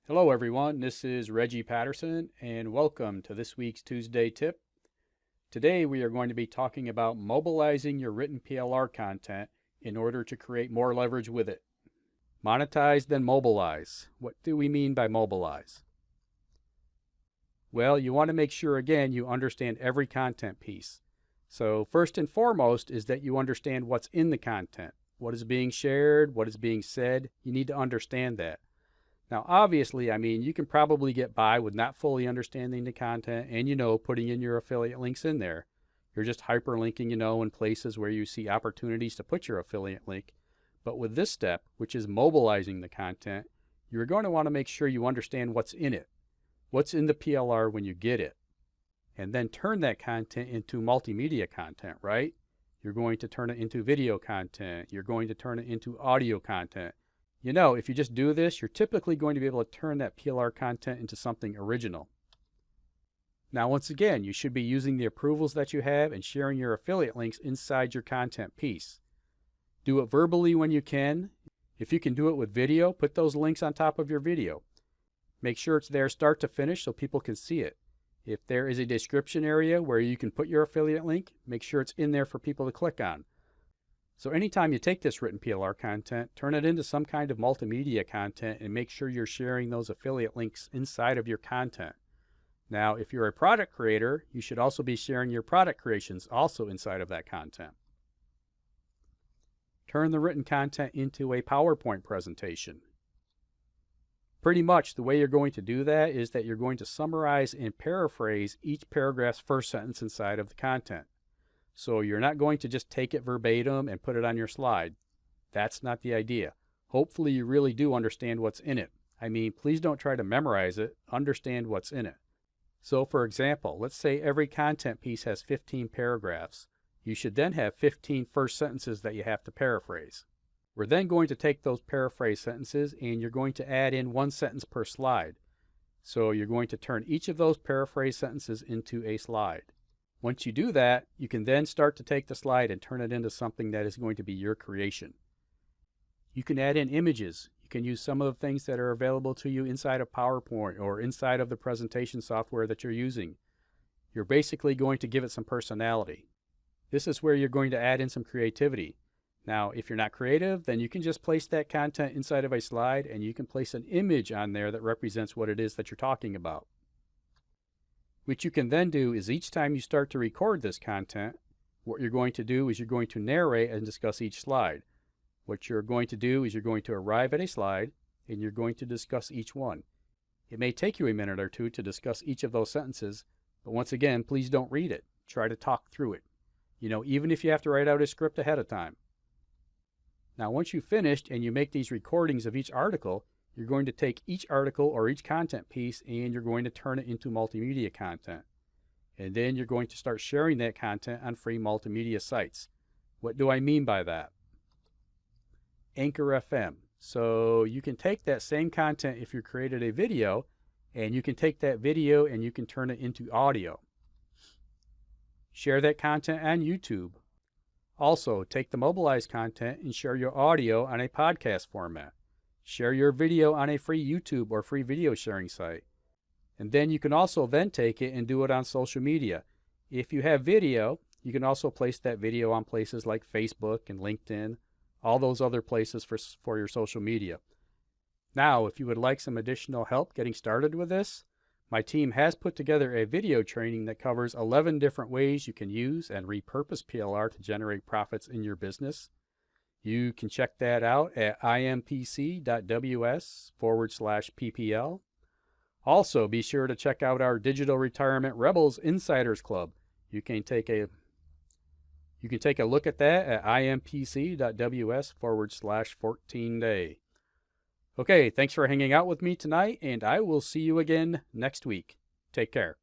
Hello, everyone. This is Reggie Patterson, and welcome to this week's Tuesday Tip. Today, we are going to be talking about mobilizing your written PLR content in order to create more leverage with it. Monetize, then mobilize. What do we mean by mobilize? Well, you want to make sure, again, you understand every content piece. So, first and foremost is that you understand what's in the content. What is being shared, what is being said. You need to understand that. Now, obviously, you can probably get by with not fully understanding the content and, putting in your affiliate links in there. You're just hyperlinking, in places where you see opportunities to put your affiliate link. But with this step, which is mobilizing the content, you're going to want to make sure you understand what's in it. What's in the PLR when you get it. And then turn that content into multimedia content, right? You're going to turn it into video content. You're going to turn it into audio content. If you just do this, you're typically going to be able to turn that PLR content into something original. Now, once again, you should be using the approvals that you have and sharing your affiliate links inside your content piece. Do it verbally when you can. If you can do it with video, put those links on top of your video. Make sure it's there start to finish so people can see it. If there is a description area where you can put your affiliate link, make sure it's in there for people to click on. So anytime you take this written PLR content, turn it into some kind of multimedia content and make sure you're sharing those affiliate links inside of your content. Now, if you're a product creator, you should also be sharing your product creations also inside of that content. Turn the written content into a PowerPoint presentation. Pretty much the way you're going to do that is that you're going to summarize and paraphrase each paragraph's first sentence inside of the content. So you're not going to just take it verbatim and put it on your slide. That's not the idea. Hopefully you really do understand what's in it. Please don't try to memorize it. Understand what's in it. So for example, let's say every content piece has 15 paragraphs. You should then have 15 first sentences that you have to paraphrase. We're then going to take those paraphrase sentences and you're going to add in one sentence per slide. So you're going to turn each of those paraphrase sentences into a slide. Once you do that, you can then start to take the slide and turn it into something that is going to be your creation. You can add in images. You can use some of the things that are available to you inside of PowerPoint or inside of the presentation software that you're using. You're basically going to give it some personality. This is where you're going to add in some creativity. Now, if you're not creative, then you can just place that content inside of a slide and you can place an image on there that represents what it is that you're talking about. What you can then do is each time you start to record this content, what you're going to do is you're going to narrate and discuss each slide. What you're going to do is you're going to arrive at a slide and you're going to discuss each one. It may take you a minute or two to discuss each of those sentences, but once again, please don't read it. Try to talk through it. Even if you have to write out a script ahead of time. Now, once you've finished and you make these recordings of each article, you're going to take each article or each content piece and you're going to turn it into multimedia content. And then you're going to start sharing that content on free multimedia sites. What do I mean by that? Anchor FM. So you can take that same content if you created a video, and you can take that video and you can turn it into audio. Share that content on YouTube. Also, take the mobilized content and share your audio on a podcast format. Share your video on a free YouTube or free video sharing site. And then you can also then take it and do it on social media. If you have video, you can also place that video on places like Facebook and LinkedIn, all those other places for your social media. Now, if you would like some additional help getting started with this, my team has put together a video training that covers 11 different ways you can use and repurpose PLR to generate profits in your business. You can check that out at impc.ws/PPL. Also, be sure to check out our Digital Retirement Rebels Insiders Club. You can take a look at that at impc.ws/14day. Okay, thanks for hanging out with me tonight, and I will see you again next week. Take care.